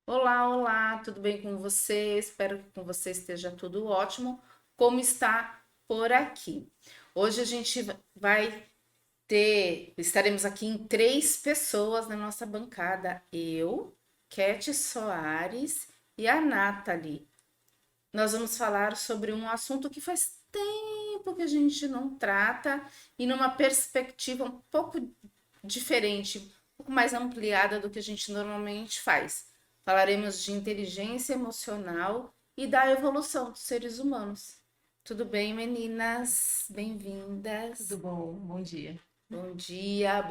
Olá, olá, tudo bem com você? Espero que com você esteja tudo ótimo. Como está por aqui? Hoje a gente estaremos aqui em 3 pessoas na nossa bancada. Eu, Cat Soares e a Nathalie. Nós vamos falar sobre um assunto que faz tempo que a gente não trata e numa perspectiva um pouco diferente, um pouco mais ampliada do que a gente normalmente faz. Falaremos de inteligência emocional e da evolução dos seres humanos. Tudo bem, meninas? Tudo Bem-vindas. bom? Bom dia. Bom dia,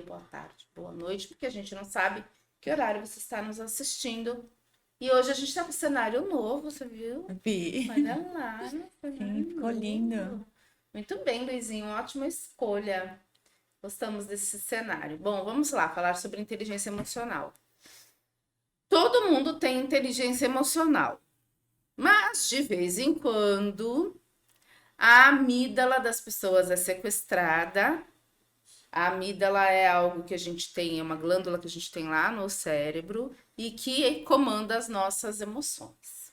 boa tarde, boa noite, porque a gente não sabe que horário você está nos assistindo. E hoje a gente está com cenário novo, você viu? Vi. Olha lá, Sim, cenário ficou lindo. novo. Muito bem, Luizinho, ótima escolha. Gostamos desse cenário. Bom, vamos lá falar sobre inteligência emocional. Todo mundo tem inteligência emocional, mas de vez em quando a amígdala das pessoas é sequestrada. A amígdala é algo que a gente tem, é uma glândula que a gente tem lá no cérebro e que comanda as nossas emoções.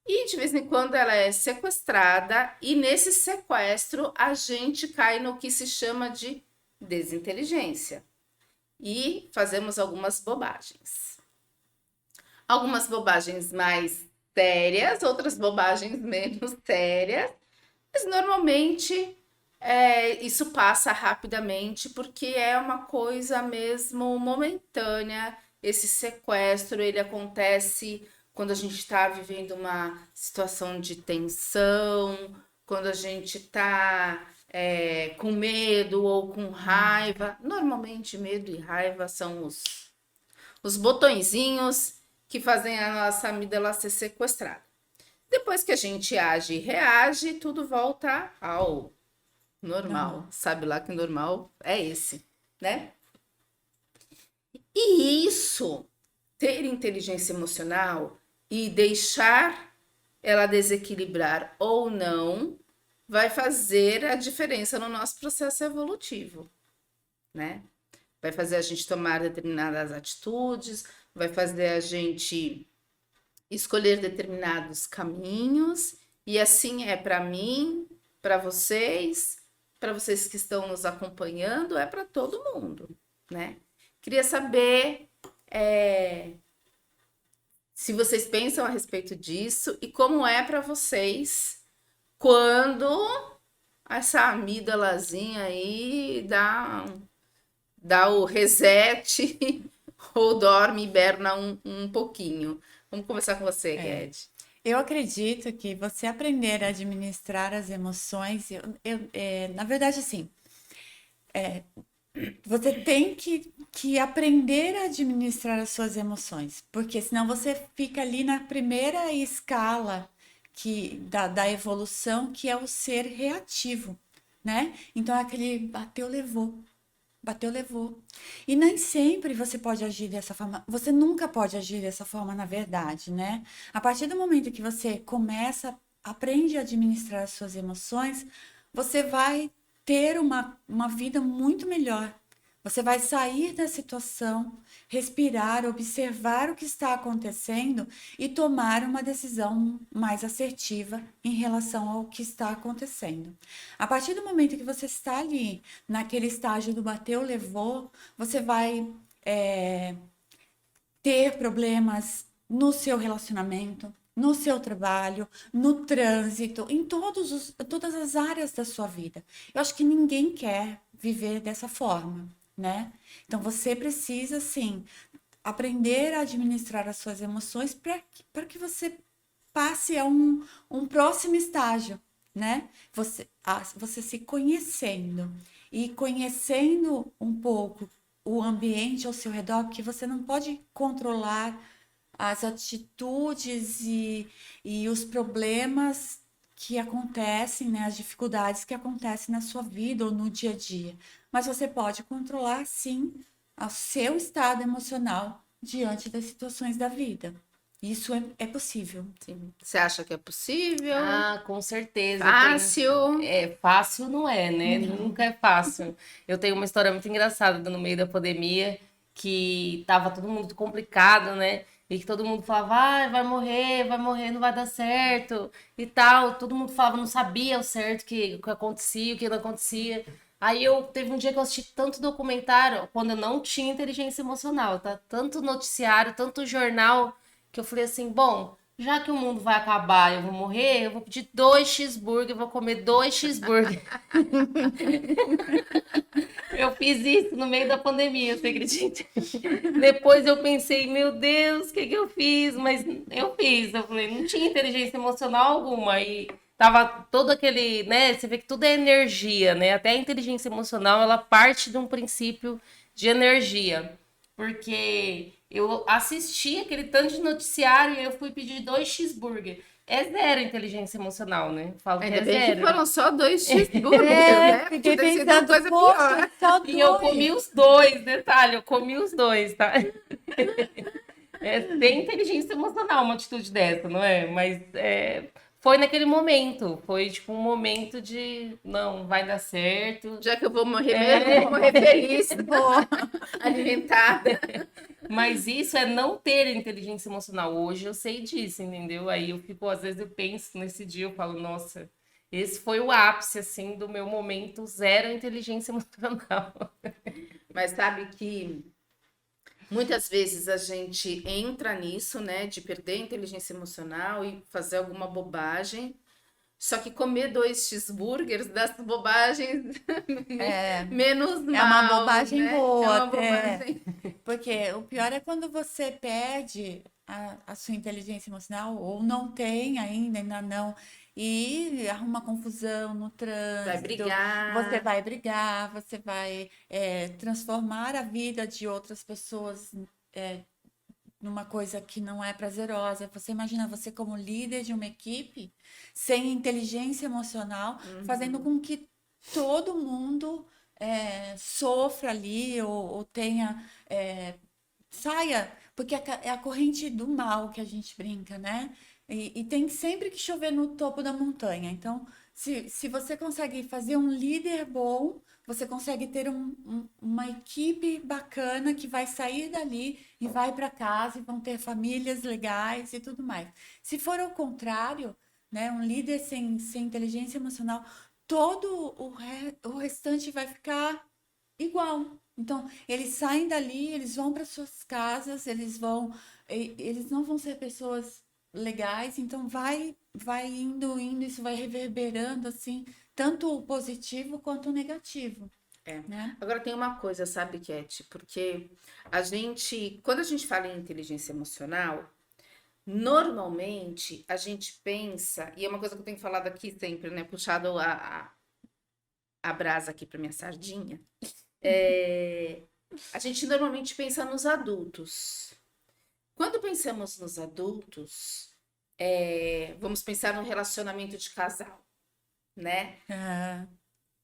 E de vez em quando ela é sequestrada, e nesse sequestro a gente cai no que se chama de desinteligência e fazemos algumas bobagens. Algumas bobagens mais sérias, outras bobagens menos sérias, mas normalmente isso passa rapidamente porque é uma coisa mesmo momentânea. Esse sequestro ele acontece quando a gente está vivendo uma situação de tensão, quando a gente está com medo ou com raiva. Normalmente, medo e raiva são os botõezinhos que fazem a nossa amígdala ser sequestrada. Depois que a gente age e reage, tudo volta ao normal. Normal. Sabe lá que normal é esse, né? E isso, ter inteligência emocional e deixar ela desequilibrar ou não, vai fazer a diferença no nosso processo evolutivo, né? Vai fazer a gente tomar determinadas atitudes, vai fazer a gente escolher determinados caminhos, e assim é para mim, para vocês que estão nos acompanhando, é para todo mundo, né? Queria saber se vocês pensam a respeito disso e como é para vocês quando essa amígdalazinha aí dá o reset ou dorme e hiberna um pouquinho. Vamos começar com você, É. Gued. Eu acredito que você aprender a administrar as emoções, na verdade, assim, você tem que aprender a administrar as suas emoções, porque senão você fica ali na primeira escala da evolução, que é o ser reativo, né? Então é aquele bateu, levou. Bateu, levou. E nem sempre você pode agir dessa forma. Você nunca pode agir dessa forma, na verdade, né? A partir do momento que você aprende a administrar as suas emoções, você vai ter uma vida muito melhor. Você vai sair da situação, respirar, observar o que está acontecendo e tomar uma decisão mais assertiva em relação ao que está acontecendo. A partir do momento que você está ali, naquele estágio do bateu, levou, você vai é, ter problemas no seu relacionamento, no seu trabalho, no trânsito, em todas as áreas da sua vida. Eu acho que ninguém quer viver dessa forma, né? Então você precisa, sim, aprender a administrar as suas emoções para que você passe a um próximo estágio, né? Você se conhecendo e conhecendo um pouco o ambiente ao seu redor, que você não pode controlar as atitudes e os problemas que acontecem, né? As dificuldades que acontecem na sua vida ou no dia a dia. Mas você pode controlar, sim, o seu estado emocional diante das situações da vida. Isso é possível. Sim. Você acha que é possível? Ah, com certeza. Eu tenho. Fácil? É fácil, não é, né? Não. Nunca é fácil. Eu tenho uma história muito engraçada no meio da pandemia, que tava todo mundo complicado, né? E que todo mundo falava, vai morrer, não vai dar certo e tal. Todo mundo falava, não sabia o certo o que acontecia, o que não acontecia. Aí teve um dia que eu assisti tanto documentário, quando eu não tinha inteligência emocional, tá? Tanto noticiário, tanto jornal, que eu falei assim, bom, já que o mundo vai acabar, eu vou morrer, eu vou pedir 2 cheeseburger, vou comer 2 cheeseburger. Eu fiz isso no meio da pandemia, você acredita? Depois eu pensei, meu Deus, o que eu fiz? Mas eu fiz, eu falei, não tinha inteligência emocional alguma e tava todo aquele, né? Você vê que tudo é energia, né? Até a inteligência emocional, ela parte de um princípio de energia. Porque eu assisti aquele tanto de noticiário e eu fui pedir 2 cheeseburger. É zero inteligência emocional, né? Falo que Ainda é bem que zero. foram só 2 cheeseburgers, né? Fiquei Podia ter sido pensando, coisa poxa, pior. só E eu comi dois. os 2, detalhe, eu comi os 2, tá? É sem inteligência emocional uma atitude dessa, não é? Mas foi naquele momento, foi tipo um momento de, não, vai dar certo. Já que eu vou morrer mesmo, eu vou morrer feliz, Vou. alimentada. Mas isso é não ter inteligência emocional. Hoje eu sei disso, entendeu? Aí eu fico, às vezes eu penso nesse dia, eu falo, nossa, esse foi o ápice, assim, do meu momento zero inteligência emocional. Mas sabe que muitas vezes a gente entra nisso, né, de perder a inteligência emocional e fazer alguma bobagem. Só que comer 2 cheeseburgers das bobagens menos É uma mal, bobagem né? É boa uma até. bobagem. Porque o pior é quando você perde a sua inteligência emocional, ou não tem ainda não, e arruma confusão no Vai trânsito, você brigar. vai brigar, você vai transformar a vida de outras pessoas numa coisa que não é prazerosa. Você imagina você como líder de uma equipe, sem inteligência emocional, fazendo com que todo mundo sofra ali ou tenha saia, porque é a corrente do mal que a gente brinca, né? E tem sempre que chover no topo da montanha. Então, se você consegue fazer um líder bom, você consegue ter uma equipe bacana que vai sair dali e vai para casa e vão ter famílias legais e tudo mais. Se for ao contrário, né, um líder sem inteligência emocional, todo o restante vai ficar igual. Então, eles saem dali, eles vão para suas casas, eles não vão ser pessoas legais, então vai indo, isso vai reverberando assim, tanto o positivo quanto o negativo, É. né? Agora tem uma coisa, sabe, Cat? Porque quando a gente fala em inteligência emocional, normalmente a gente pensa, e é uma coisa que eu tenho falado aqui sempre, né? Puxado a brasa aqui para minha sardinha. A gente normalmente pensa nos adultos. Quando pensamos nos adultos, vamos pensar no relacionamento de casal, né? Ah,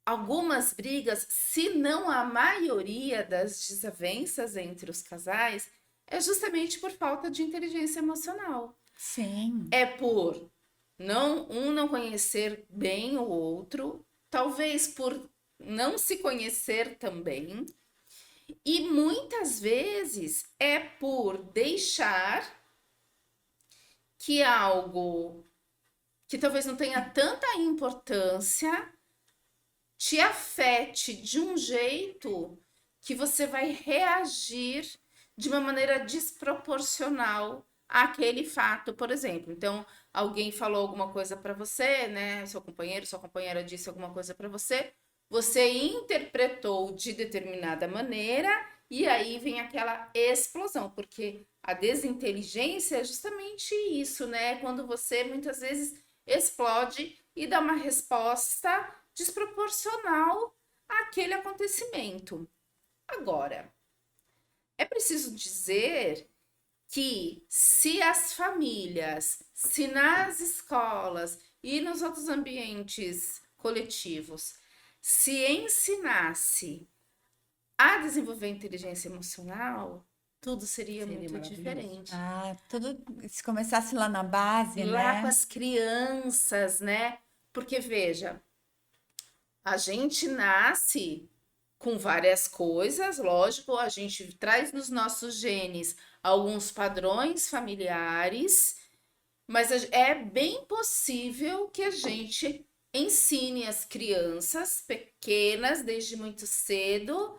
Algumas brigas, se não a maioria das desavenças entre os casais, é justamente por falta de inteligência emocional. sim. É por não conhecer bem o outro, talvez por não se conhecer também, e muitas vezes é por deixar que algo que talvez não tenha tanta importância te afete de um jeito que você vai reagir de uma maneira desproporcional àquele fato, por exemplo. Então, alguém falou alguma coisa para você, né? Seu companheiro, sua companheira disse alguma coisa para você, você interpretou de determinada maneira e aí vem aquela explosão, porque a desinteligência é justamente isso, né? Quando você muitas vezes explode e dá uma resposta desproporcional àquele acontecimento. Agora, é preciso dizer que se as famílias, se nas escolas e nos outros ambientes coletivos se ensinasse a desenvolver inteligência emocional, tudo seria muito maravilhoso. diferente. Tudo se começasse lá na base, Lá né? com as crianças, né? Porque veja, a gente nasce com várias coisas, lógico, a gente traz nos nossos genes alguns padrões familiares, mas é bem possível que a gente ensine as crianças pequenas, desde muito cedo,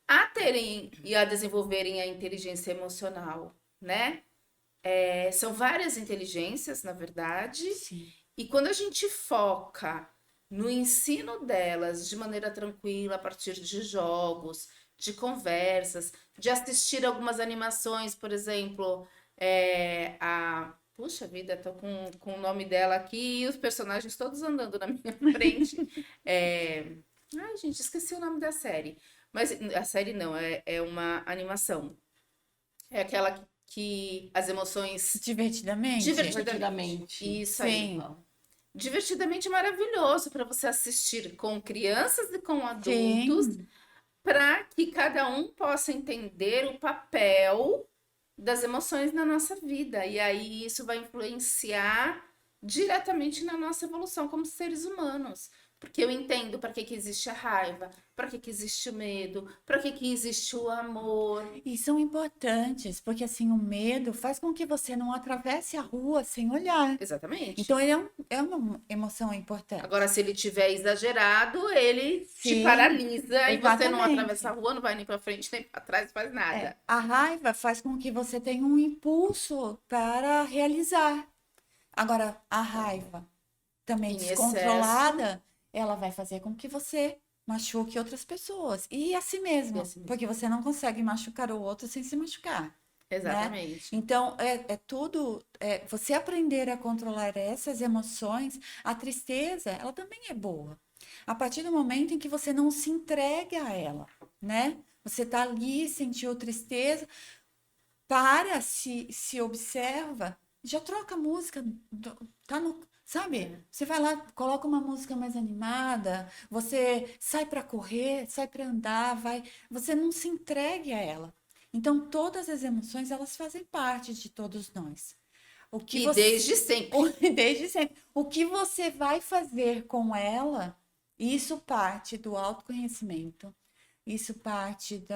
a terem e a desenvolverem a inteligência emocional, né? São várias inteligências, na verdade, Sim. e quando a gente foca no ensino delas de maneira tranquila, a partir de jogos, de conversas, de assistir algumas animações, por exemplo, Puxa vida, tô com o nome dela aqui e os personagens todos andando na minha frente. Ai, gente, esqueci o nome da série. Mas a série não, é uma animação. É aquela que as emoções. Divertidamente? Divertidamente. Isso aí. Sim. Divertidamente maravilhoso para você assistir com crianças e com adultos, Sim. para que cada um possa entender o papel das emoções na nossa vida. E aí isso vai influenciar diretamente na nossa evolução como seres humanos. Porque eu entendo para que existe a raiva, para que existe o medo, para que existe o amor. E são importantes, porque assim, o medo faz com que você não atravesse a rua sem olhar. Exatamente. Então, ele é uma emoção importante. Agora, se ele tiver exagerado, ele te Sim, paralisa e você não exatamente. atravessa a rua, não vai nem para frente nem para trás, faz nada. A raiva faz com que você tenha um impulso para realizar. Agora, a raiva também Em descontrolada, ela vai fazer com que você machuque outras pessoas e a si mesmo, E a si mesmo. porque você não consegue machucar o outro sem se machucar. Exatamente. Então, você aprender a controlar essas emoções, a tristeza, ela também é boa. A partir do momento em que você não se entrega a ela, né? Você tá ali, sentiu tristeza, se observa, já troca a música, sabe? Você vai lá, coloca uma música mais animada, você sai para correr, sai para andar, você não se entregue a ela. Então, todas as emoções, elas fazem parte de todos nós. E desde sempre. Desde sempre. O que você vai fazer com ela, isso parte do autoconhecimento. Isso parte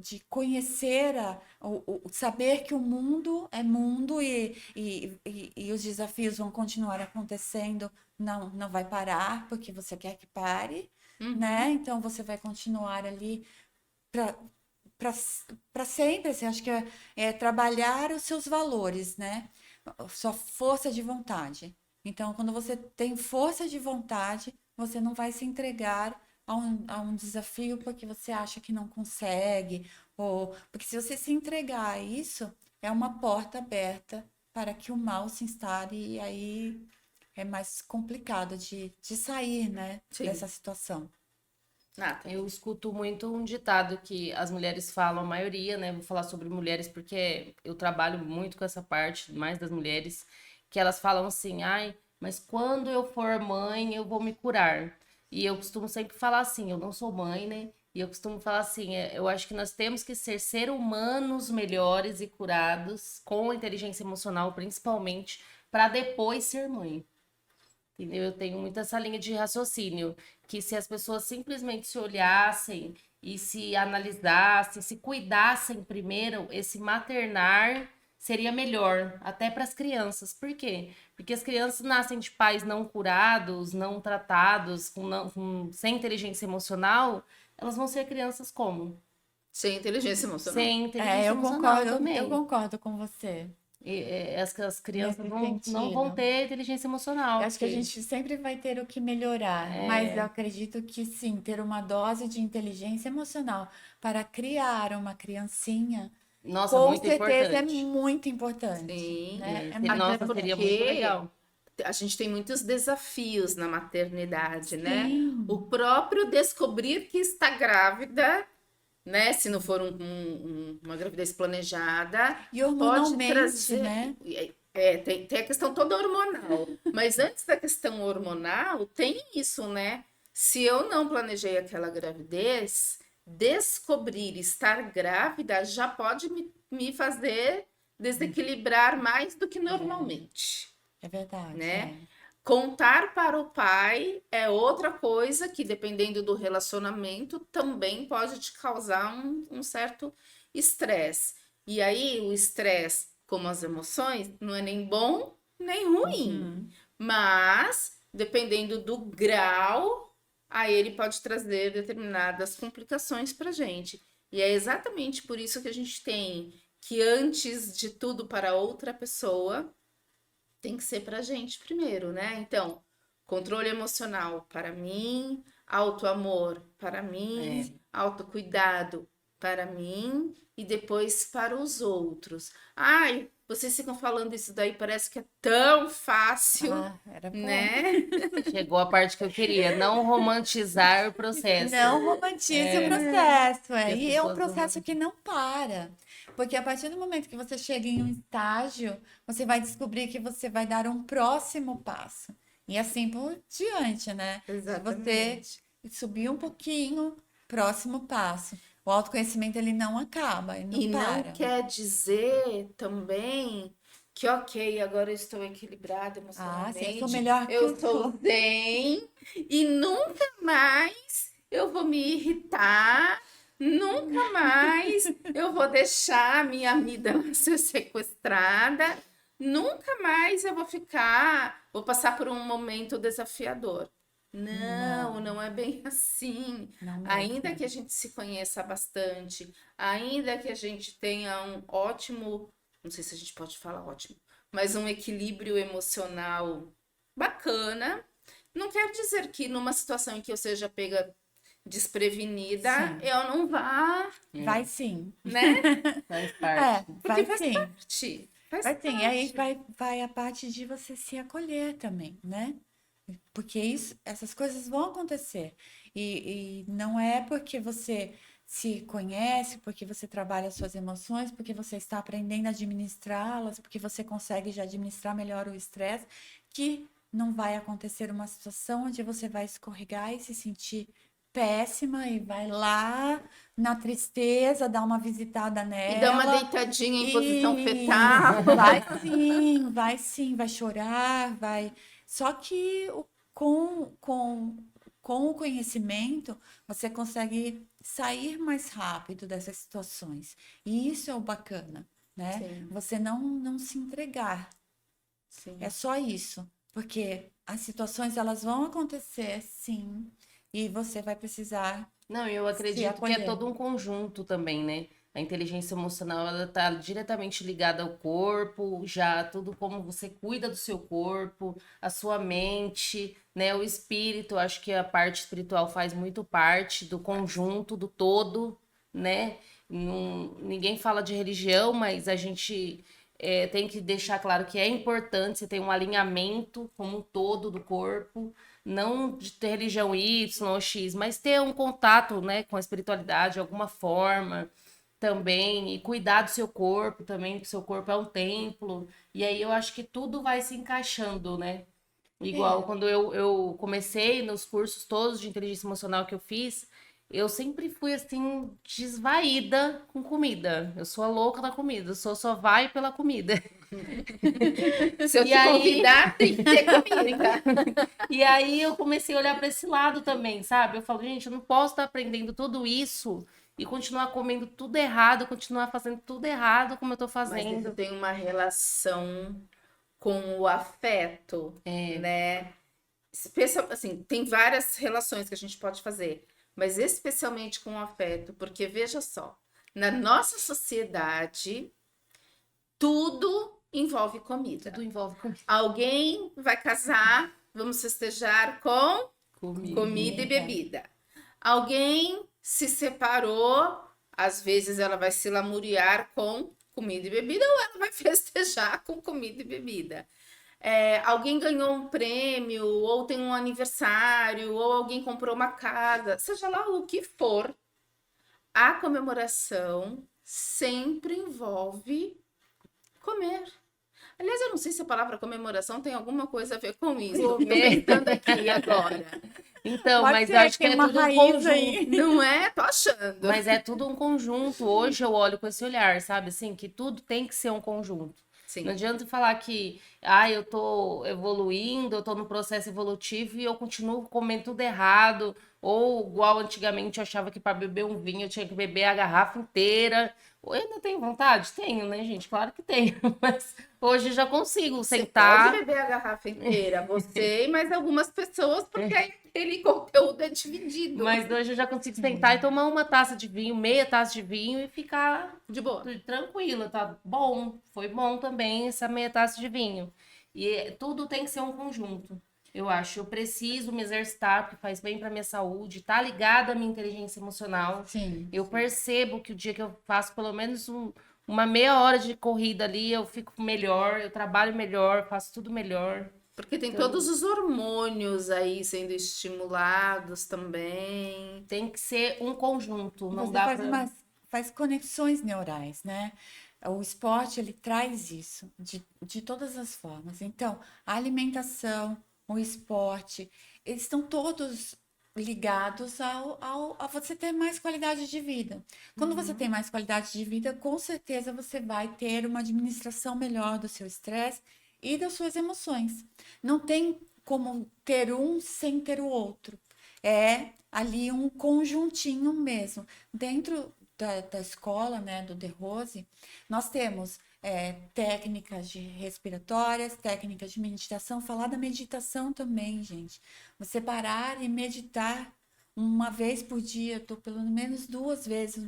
de conhecer, saber que o mundo é mundo e os desafios vão continuar acontecendo, não vai parar porque você quer que pare, né? Então, você vai continuar ali para sempre, assim, acho que é trabalhar os seus valores, né? Sua força de vontade. Então, quando você tem força de vontade, você não vai se entregar a um desafio porque você acha que não consegue, ou porque se você se entregar a isso, é uma porta aberta para que o mal se instale e aí é mais complicado de sair, né, Sim. dessa situação. Nada. Eu escuto muito um ditado que as mulheres falam, a maioria, né? Vou falar sobre mulheres porque eu trabalho muito com essa parte, mais das mulheres, que elas falam assim, ai, mas quando eu for mãe, eu vou me curar. E eu costumo sempre falar assim, eu não sou mãe, né? E eu costumo falar assim, eu acho que nós temos que ser humanos melhores e curados, com inteligência emocional principalmente, para depois ser mãe. Entendeu? Eu tenho muito essa linha de raciocínio, que se as pessoas simplesmente se olhassem e se analisassem, se cuidassem primeiro, esse maternar seria melhor, até para as crianças. Por quê? Porque as crianças nascem de pais não curados, não tratados, sem inteligência emocional, elas vão ser crianças como? Sem inteligência emocional. Sem inteligência emocional também. Eu concordo com você. As crianças Nesse não vão sentido. ter inteligência emocional. Eu acho que a porque- gente sempre vai ter o que melhorar, mas eu acredito que sim, ter uma dose de inteligência emocional para criar uma criancinha, Nossa, com muito certeza importante. é muito importante. Sim. Né? Nossa, Até seria porque muito legal. a gente tem muitos desafios na maternidade, né? Sim. O próprio descobrir que está grávida, né? Se não for uma gravidez planejada, E pode hormonalmente, trazer. né? Tem a questão toda hormonal. Mas antes da questão hormonal, tem isso, né? Se eu não planejei aquela gravidez, descobrir estar grávida já pode me fazer desequilibrar mais do que normalmente, É verdade. né? Contar para o pai é outra coisa que, dependendo do relacionamento, também pode te causar um certo estresse. E aí, o estresse, como as emoções, não é nem bom nem ruim. Uhum. Mas, dependendo do grau, aí ele pode trazer determinadas complicações para gente. E é exatamente por isso que a gente tem que, antes de tudo para outra pessoa, tem que ser para a gente primeiro, né? Então, controle emocional para mim, autoamor para mim, autocuidado para mim e depois para os outros. Ai, vocês ficam falando isso daí, parece que é tão fácil, Era bom. né? Chegou a parte que eu queria, não romantizar o processo. Não romantize o processo. Que as E é um pessoas processo que não para. Porque a partir do momento que você chega em um estágio, você vai descobrir que você vai dar um próximo passo. E assim por diante, né? Exatamente. Se você subir um pouquinho, próximo passo. O autoconhecimento, ele não acaba, ele não E para. não quer dizer também que, ok, agora eu estou equilibrada Ah, sim, emocionalmente, eu sou melhor que eu os sou outros. zen e nunca mais eu vou me irritar, nunca mais eu vou deixar a minha amígdala ser sequestrada, nunca mais eu vou passar por um momento desafiador. Não é bem assim. Não mesmo. Ainda que a gente se conheça bastante, ainda que a gente tenha um ótimo, não sei se a gente pode falar ótimo, mas um equilíbrio emocional bacana, não quer dizer que numa situação em que eu seja pega desprevenida, Sim. eu não vá, Vai sim. né? Faz parte. Vai faz sim. Faz Vai sim. E aí parte. vai a parte de você se acolher também, né? Porque essas coisas vão acontecer. E não é porque você se conhece, porque você trabalha as suas emoções, porque você está aprendendo a administrá-las, porque você consegue já administrar melhor o estresse, que não vai acontecer uma situação onde você vai escorregar e se sentir péssima e vai lá na tristeza, dar uma visitada E dá uma nela. deitadinha em posição E fetal. vai sim, vai chorar, vai. Só que com o conhecimento, você consegue sair mais rápido dessas situações. E isso é o bacana, né? Sim. Você não se entregar. Sim. É só isso. Porque as situações, elas vão acontecer, sim. E você vai precisar Não, eu se acredito que é acolher. todo um conjunto também, né? A inteligência emocional, ela tá diretamente ligada ao corpo, já tudo como você cuida do seu corpo, a sua mente, né? O espírito, acho que a parte espiritual faz muito parte do conjunto, do todo, né? Ninguém fala de religião, mas a gente tem que deixar claro que é importante você ter um alinhamento como um todo do corpo, não de ter religião Y ou X, mas ter um contato, né, com a espiritualidade de alguma forma também, e cuidar do seu corpo também, que o seu corpo é um templo, e aí eu acho que tudo vai se encaixando, né? Igual quando eu comecei nos cursos todos de inteligência emocional que eu fiz, eu sempre fui assim, desvaída com comida. Eu sou a louca da comida, eu só vai pela comida. Se eu E te aí- convidar, tem que ter comida. E aí eu comecei a olhar para esse lado também, sabe? Eu falo, gente, eu não posso estar aprendendo tudo isso e continuar comendo tudo errado, continuar fazendo tudo errado como eu tô Mas fazendo. isso tem uma relação com o afeto, né? Assim, tem várias relações que a gente pode fazer, mas especialmente com o afeto, porque veja só, na nossa sociedade, tudo envolve comida. Tudo envolve comida. Alguém vai casar, vamos festejar com comida e bebida. Alguém se separou, às vezes ela vai se lamuriar com comida e bebida, ou ela vai festejar com comida e bebida. Alguém ganhou um prêmio, ou tem um aniversário, ou alguém comprou uma casa, seja lá o que for, a comemoração sempre envolve comer. Aliás, eu não sei se a palavra comemoração tem alguma coisa a ver com isso. Estou pensando aqui agora. Então, Pode mas ser, eu acho que tem é uma tudo um raiz conjunto. aí. Não é? Tô achando. Mas é tudo um conjunto. Hoje eu olho com esse olhar, sabe? Assim, que tudo tem que ser um conjunto. Sim. Não adianta falar que eu tô evoluindo, eu tô no processo evolutivo e eu continuo comendo tudo errado. Ou, igual antigamente, eu achava que para beber um vinho eu tinha que beber a garrafa inteira. Eu ainda tenho vontade? Tenho, né, gente? Claro que tenho. Mas hoje eu já consigo Você sentar. pode beber a garrafa inteira, você e mais algumas pessoas, porque aí aquele conteúdo é dividido. Mas hoje eu já consigo sentar e tomar uma taça de vinho, meia taça de vinho e ficar De boa. tranquila, tá bom. Foi bom também essa meia taça de vinho. E tudo tem que ser um conjunto. Eu acho, eu preciso me exercitar, porque faz bem para minha saúde, tá ligada à minha inteligência emocional. Sim. Eu percebo que o dia que eu faço pelo menos uma meia hora de corrida ali, eu fico melhor, eu trabalho melhor, faço tudo melhor. Porque tem Então, todos os hormônios aí sendo estimulados também. tem que ser um conjunto, não Você dá faz pra... faz conexões neurais, né? O esporte, ele traz isso de todas as formas. Então, a alimentação, o esporte, eles estão todos ligados a você ter mais qualidade de vida. Quando você tem mais qualidade de vida, com certeza você vai ter uma administração melhor do seu estresse e das suas emoções. Não tem como ter um sem ter o outro. É ali um conjuntinho mesmo. Dentro da escola, né, do The Rose, nós temos técnicas de respiratórias, técnicas de meditação. Falar da meditação também, gente. Você parar e meditar uma vez por dia, ou pelo menos duas vezes,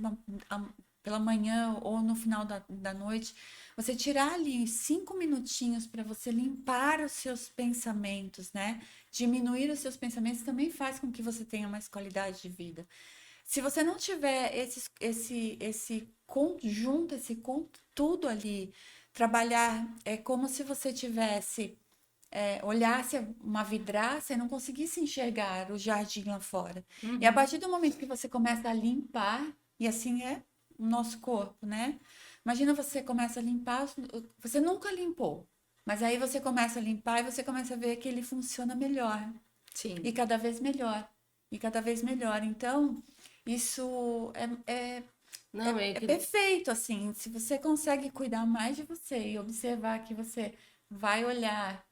pela manhã ou no final da noite. Você tirar ali 5 minutinhos para você limpar os seus pensamentos, né? Diminuir os seus pensamentos também faz com que você tenha mais qualidade de vida. Se você não tiver esse conjunto, tudo ali, trabalhar é como se você tivesse, olhasse uma vidraça e não conseguisse enxergar o jardim lá fora. E a partir do momento que você começa a limpar, e assim é o nosso corpo, né? Imagina você começa a limpar, você nunca limpou, mas aí você começa a limpar e você começa a ver que ele funciona melhor. Sim. E cada vez melhor. E cada vez melhor. Então, isso Não, é perfeito, assim. Se você consegue cuidar mais de você e observar que você vai olhar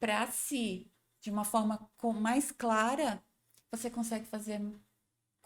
para si de uma forma mais clara, você consegue fazer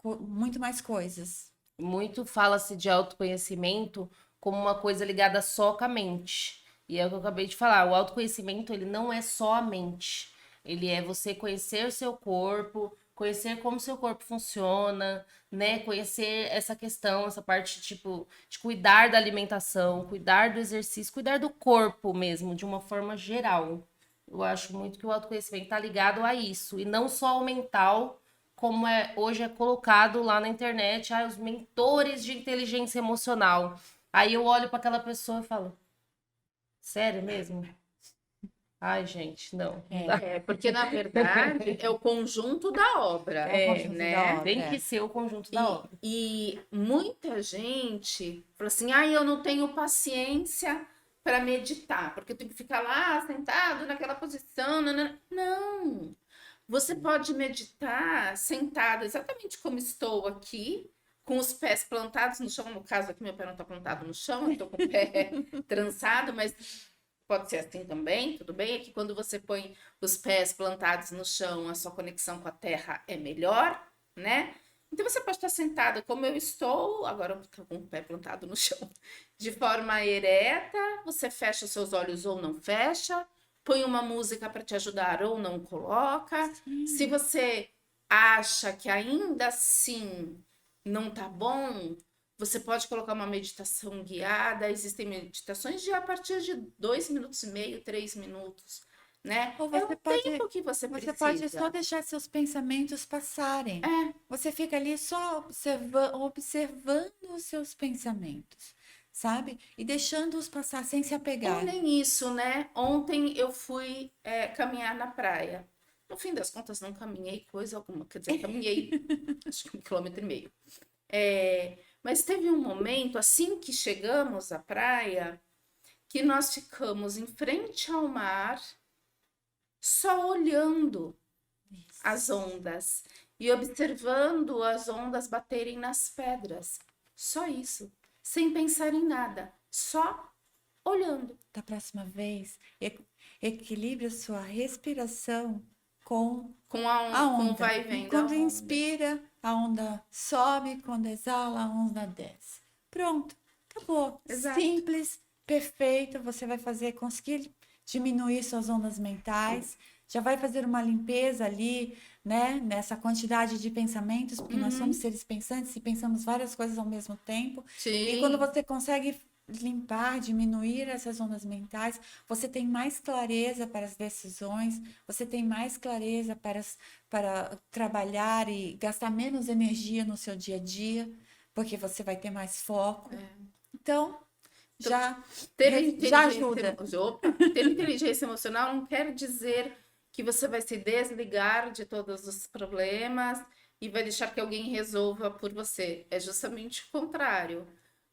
muito mais coisas. muito fala-se de autoconhecimento como uma coisa ligada só com a mente. E é o que eu acabei de falar, o autoconhecimento, ele não é só a mente. Ele é você conhecer o seu corpo, conhecer como seu corpo funciona, né? Conhecer essa questão, essa parte, tipo, de cuidar da alimentação, cuidar do exercício, cuidar do corpo mesmo, de uma forma geral. Eu acho muito que o autoconhecimento está ligado a isso, e não só ao mental, como hoje é colocado lá na internet, os mentores de inteligência emocional. Aí eu olho para aquela pessoa e falo, sério mesmo? Ai, gente, não. Não dá. Porque na verdade é o conjunto da obra, É o conjunto da obra. Tem que ser o conjunto da obra. E muita gente fala assim: eu não tenho paciência para meditar, porque eu tenho que ficar lá sentado naquela posição. Não, você pode meditar sentado exatamente como estou aqui, com os pés plantados no chão. No caso aqui, meu pé não está plantado no chão, eu estou com o pé trançado, mas pode ser assim também, tudo bem? É que quando você põe os pés plantados no chão, a sua conexão com a terra é melhor, né? Então você pode estar sentado como eu estou, agora eu estou com o pé plantado no chão, de forma ereta, você fecha os seus olhos ou não fecha, põe uma música para te ajudar ou não coloca. Se você acha que ainda assim não tá bom, você pode colocar uma meditação guiada. Existem meditações de a partir de 2 minutos e meio, 3 minutos, né? Ou É você o pode, tempo que você você precisa. pode só deixar seus pensamentos passarem. Você fica ali só observando os seus pensamentos, sabe? E deixando-os passar sem se Ou apegar. nem isso, né? Ontem eu fui caminhar na praia. No fim das contas, não caminhei coisa alguma. Quer dizer, caminhei acho que 1,5 km. Mas teve um momento, assim que chegamos à praia, que nós ficamos em frente ao mar, só olhando as ondas e observando as ondas baterem nas pedras. Só isso, sem pensar em nada, só olhando. Da próxima vez, equilibre a sua respiração com Com a com o onda. vai e vem E da quando onda. inspira, a onda sobe, quando exala, a onda desce. Pronto, acabou. Exato. Simples, perfeito. Você vai conseguir diminuir suas ondas mentais, já vai fazer uma limpeza ali, né, nessa quantidade de pensamentos, porque nós somos seres pensantes e pensamos várias coisas ao mesmo tempo. E quando Sim. você consegue limpar, diminuir essas ondas mentais, você tem mais clareza para as decisões, você tem mais clareza para trabalhar e gastar menos energia no seu dia a dia, porque você vai ter mais foco. Então, já ajuda. Ter inteligência emocional não quer dizer que você vai se desligar de todos os problemas e vai deixar que alguém resolva por você. É justamente o contrário.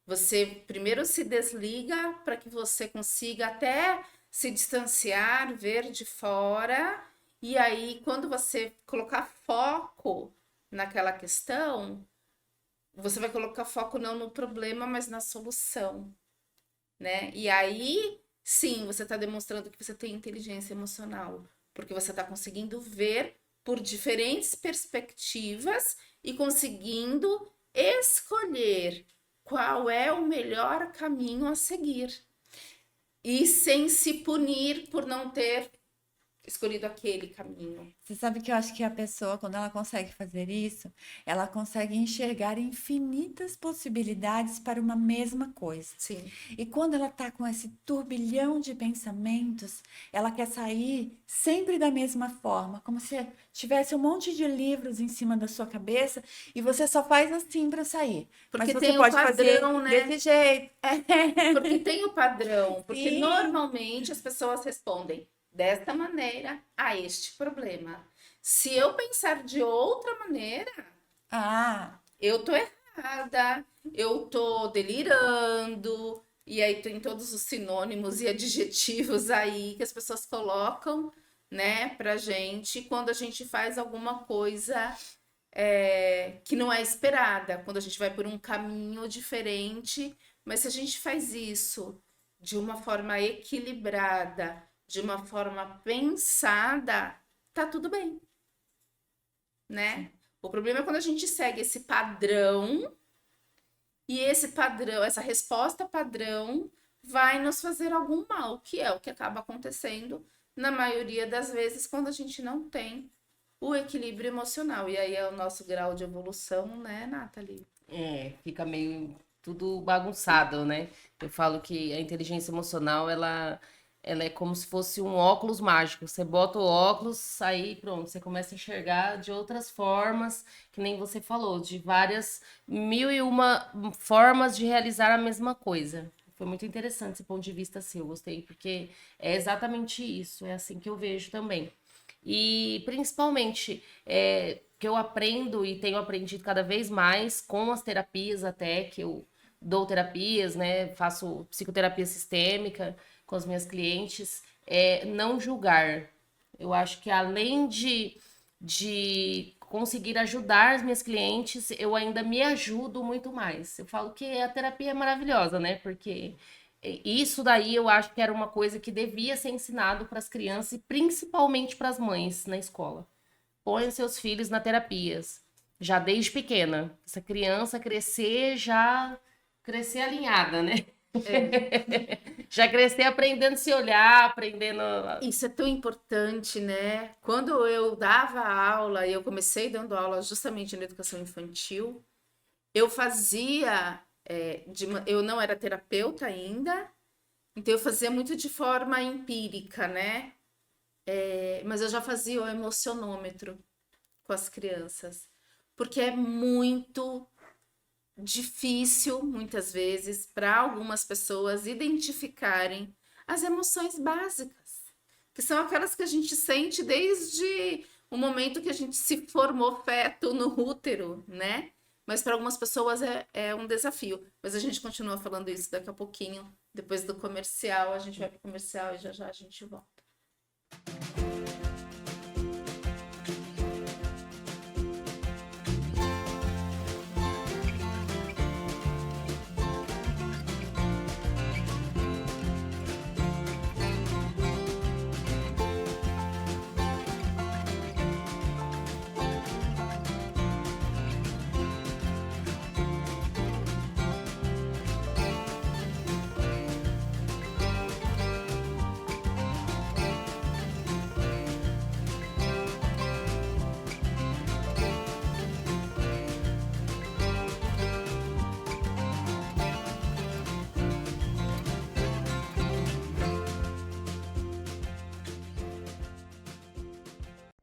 Você primeiro se desliga para que você consiga até se distanciar, ver de fora, e aí, quando você colocar foco naquela questão, você vai colocar foco não no problema, mas na solução, né? E aí, sim, você está demonstrando que você tem inteligência emocional, porque você está conseguindo ver por diferentes perspectivas e conseguindo escolher qual é o melhor caminho a seguir. E sem se punir por não ter escolhido aquele caminho. Você sabe que eu acho que a pessoa, quando ela consegue fazer isso, ela consegue enxergar infinitas possibilidades para uma mesma coisa. Sim. E quando ela está com esse turbilhão de pensamentos, ela quer sair sempre da mesma forma, como se tivesse um monte de livros em cima da sua cabeça e você só faz assim para sair. Porque Mas tem você o pode padrão, fazer né? desse jeito. Porque tem o padrão. Porque Sim. normalmente as pessoas respondem desta maneira a este problema. Se eu pensar de outra maneira, eu tô errada, eu tô delirando, e aí tem todos os sinônimos e adjetivos aí que as pessoas colocam, né, pra gente quando a gente faz alguma coisa que não é esperada, quando a gente vai por um caminho diferente, mas se a gente faz isso de uma forma equilibrada, de uma forma pensada, tá tudo bem, né? O problema é quando a gente segue esse padrão e esse padrão, essa resposta padrão vai nos fazer algum mal, que é o que acaba acontecendo na maioria das vezes quando a gente não tem o equilíbrio emocional. E aí é o nosso grau de evolução, né, Nathalie? Fica meio tudo bagunçado, né? Eu falo que a inteligência emocional, ela é como se fosse um óculos mágico. Você bota o óculos, aí pronto, você começa a enxergar de outras formas, que nem você falou, de várias, 1001 formas de realizar a mesma coisa. Foi muito interessante esse ponto de vista seu, gostei, porque é exatamente isso, é assim que eu vejo também. E principalmente que eu aprendo e tenho aprendido cada vez mais com as terapias até, que eu dou terapias, né? Faço psicoterapia sistêmica com as minhas clientes, não julgar. Eu acho que além de conseguir ajudar as minhas clientes, eu ainda me ajudo muito mais. Eu falo que a terapia é maravilhosa, né? Porque isso daí eu acho que era uma coisa que devia ser ensinado para as crianças e principalmente para as mães na escola. Põe seus filhos na terapias, já desde pequena. Essa criança já crescer alinhada, né? Já crescer aprendendo a se olhar, aprendendo... Isso é tão importante, né? Quando eu dava aula, e eu comecei dando aula justamente na educação infantil, eu fazia... eu não era terapeuta ainda, então eu fazia muito de forma empírica, né? Mas eu já fazia o emocionômetro com as crianças, porque é muito difícil, muitas vezes, para algumas pessoas identificarem as emoções básicas, que são aquelas que a gente sente desde o momento que a gente se formou feto no útero, né? Mas para algumas pessoas é um desafio. Mas a gente continua falando isso daqui a pouquinho, depois do comercial. A gente vai para o comercial e já já a gente volta.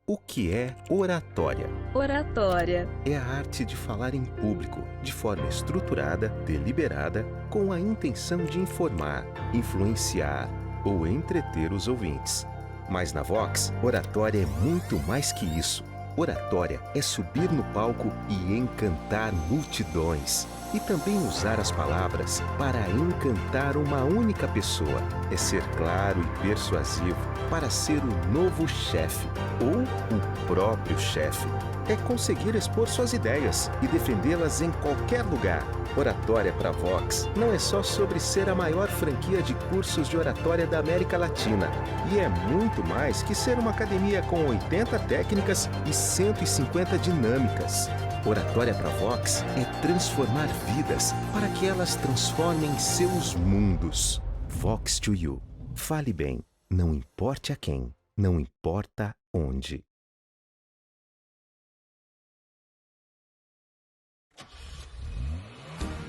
O que é oratória? Oratória. É a arte de falar em público, de forma estruturada, deliberada, com a intenção de informar, influenciar ou entreter os ouvintes. Mas na Vox, oratória é muito mais que isso. Oratória é subir no palco e encantar multidões. E também usar as palavras para encantar uma única pessoa. É ser claro e persuasivo para ser o novo chefe ou o próprio chefe. É conseguir expor suas ideias e defendê-las em qualquer lugar. Oratória para Vox não é só sobre ser a maior franquia de cursos de oratória da América Latina. E é muito mais que ser uma academia com 80 técnicas e 150 dinâmicas. Oratória para Vox é transformar vidas para que elas transformem seus mundos. Vox to You. Fale bem, não importe a quem, não importa onde.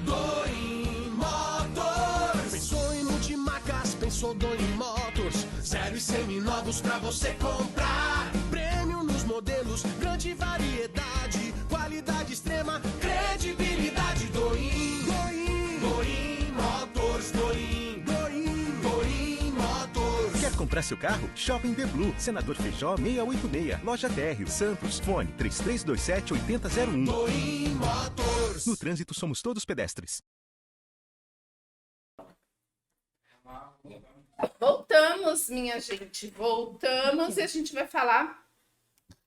Doim Motors. Pensou em multimarcas, pensou Doim Motors. 0 e seminovos pra você comprar. Prêmio nos modelos, grande variedade. Qualidade extrema, credibilidade. Doim Motors. Doim Motors. Quer comprar seu carro? Shopping The Blue, Senador Feijó 686, Loja Térreo, Santos, fone 3327-8001. Doim Motors. No trânsito somos todos pedestres. Voltamos, minha gente, voltamos e a gente vai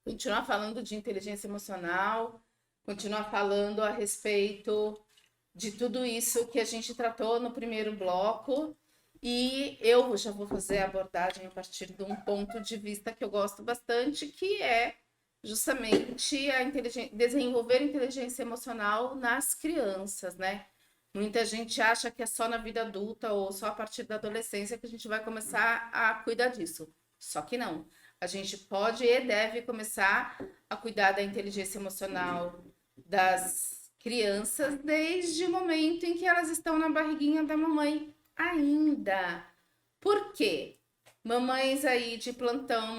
continuar falando de inteligência emocional, continuar falando a respeito de tudo isso que a gente tratou no primeiro bloco. E eu já vou fazer a abordagem a partir de um ponto de vista que eu gosto bastante, que é justamente desenvolver inteligência emocional nas crianças, né? Muita gente acha que é só na vida adulta ou só a partir da adolescência que a gente vai começar a cuidar disso. Só que não. A gente pode e deve começar a cuidar da inteligência emocional das crianças desde o momento em que elas estão na barriguinha da mamãe ainda. Por quê? Mamães aí de plantão,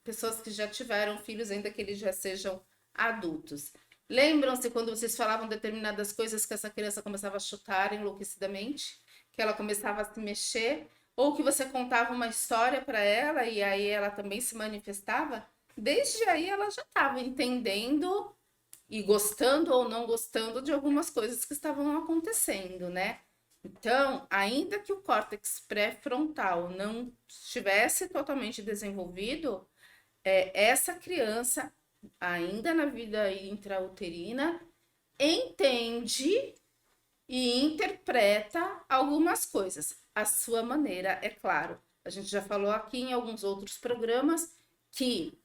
pessoas que já tiveram filhos, ainda que eles já sejam adultos. Lembram-se quando vocês falavam determinadas coisas que essa criança começava a chutar enlouquecidamente? Que ela começava a se mexer? Ou que você contava uma história para ela e aí ela também se manifestava? Desde aí ela já estava entendendo e gostando ou não gostando de algumas coisas que estavam acontecendo, né? Então, ainda que o córtex pré-frontal não estivesse totalmente desenvolvido, essa criança, ainda na vida intrauterina, entende e interpreta algumas coisas. A sua maneira, é claro. A gente já falou aqui em alguns outros programas que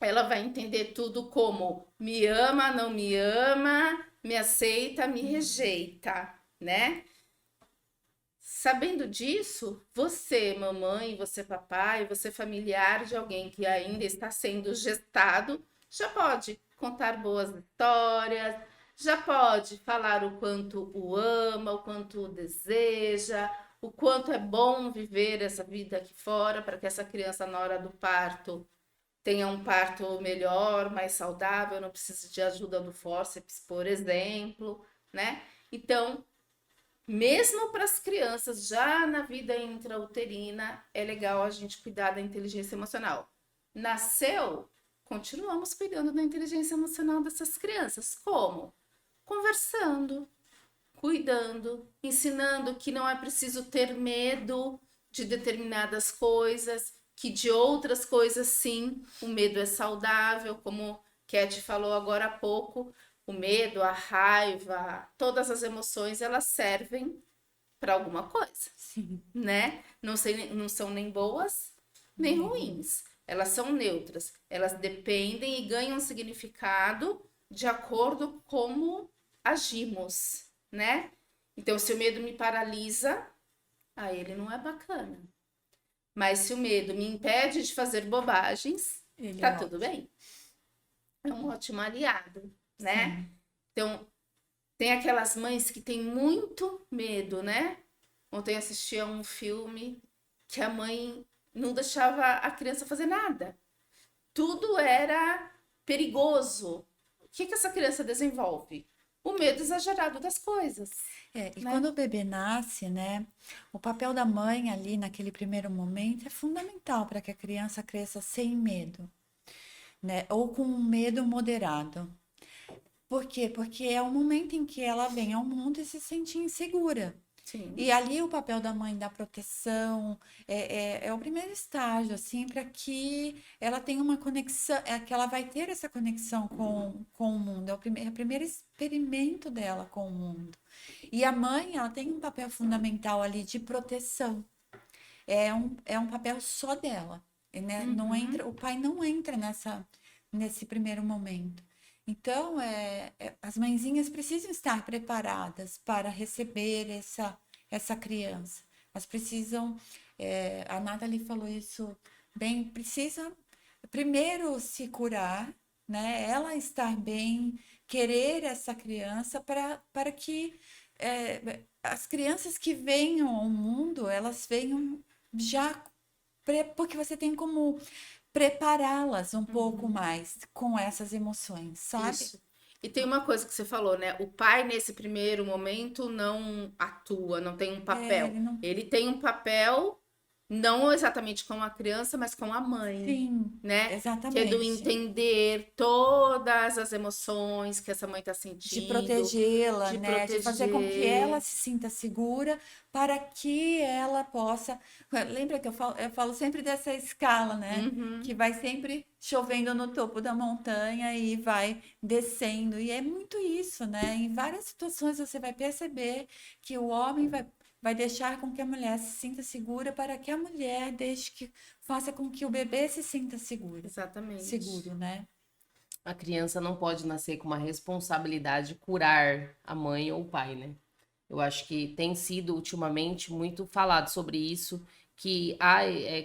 ela vai entender tudo como me ama, não me ama, me aceita, me rejeita, né? Sabendo disso, você, mamãe, você, papai, você, familiar de alguém que ainda está sendo gestado, já pode contar boas histórias, já pode falar o quanto o ama, o quanto o deseja, o quanto é bom viver essa vida aqui fora, para que essa criança, na hora do parto, tenha um parto melhor, mais saudável, não precise de ajuda do fórceps, por exemplo, né? Então, mesmo para as crianças, já na vida intrauterina, é legal a gente cuidar da inteligência emocional. Nasceu, continuamos cuidando da inteligência emocional dessas crianças. Como? Conversando, cuidando, ensinando que não é preciso ter medo de determinadas coisas, que de outras coisas sim, o medo é saudável, como Cat falou agora há pouco. O medo, a raiva, todas as emoções, elas servem para alguma coisa, Sim. né? Não são nem boas, nem ruins. Elas são neutras. Elas dependem e ganham significado de acordo com como agimos, né? Então, se o medo me paralisa, aí ele não é bacana. Mas se o medo me impede de fazer bobagens, tá tudo bem. É um ótimo aliado, né? Sim. Então, tem aquelas mães que têm muito medo, né? Ontem assisti a um filme que a mãe não deixava a criança fazer nada. tudo era perigoso. O que essa criança desenvolve? O medo exagerado das coisas. E né? quando o bebê nasce, né, o papel da mãe ali naquele primeiro momento é fundamental para que a criança cresça sem medo, né, ou com um medo moderado. Por quê? Porque é o momento em que ela vem ao mundo e se sente insegura. Sim. E ali o papel da mãe da proteção é o primeiro estágio, assim, para que ela tenha uma conexão, que ela vai ter essa conexão com o mundo, é o primeiro experimento dela com o mundo. E a mãe, ela tem um papel fundamental ali de proteção, é um papel só dela, né? Não entra, o pai não entra nesse primeiro momento. Então, as mãezinhas precisam estar preparadas para receber essa criança. Elas precisam, a Nathalie falou isso bem, precisa primeiro se curar, né? Ela estar bem, querer essa criança para que as crianças que venham ao mundo, elas venham já, porque você tem como prepará-las um pouco mais com essas emoções, sabe? Isso. E tem uma coisa que você falou, né? O pai, nesse primeiro momento, não atua, não tem um papel. Ele não... Ele tem um papel, não exatamente com a criança, mas com a mãe. Sim, né? exatamente. Que é do entender todas as emoções que essa mãe está sentindo. De protegê-la, de né? De fazer com que proteger. ela se sinta segura para que ela possa. Lembra que eu falo sempre dessa escala, né? Uhum. Que vai sempre chovendo no topo da montanha e vai descendo. E é muito isso, né? Em várias situações você vai perceber que o homem vai deixar com que a mulher se sinta segura para que a mulher faça com que o bebê se sinta seguro. Exatamente. Seguro, né? A criança não pode nascer com uma responsabilidade de curar a mãe ou o pai, né? Eu acho que tem sido ultimamente muito falado sobre isso, que,